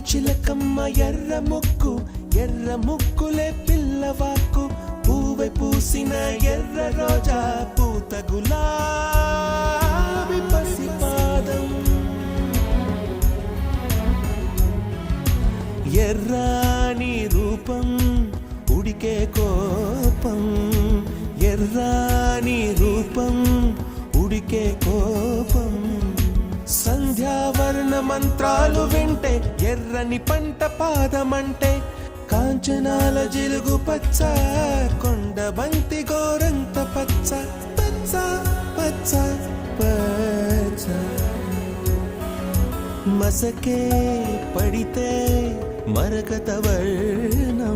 చిలకమ్మ ఎర్ర ముక్కులే పిల్లవాకు పూవై పూసిన ఎర్ర రోజా పూత గులాబీ పసిపాదం ఎర్రాని రూపం ఉడికే కోపం ఎర్రాని రూపం ఉడికే కోపం సంధ్యావర్ణ మంత్రాలు వింటే ఎర్రని పంట పాదమంటే కాంచనాల జిలుగు పచ్చ కొండ బంతి గోరంత పచ్చ పచ్చ పచ్చ పచ్చ మసకే పడితే మరకత వర్ణం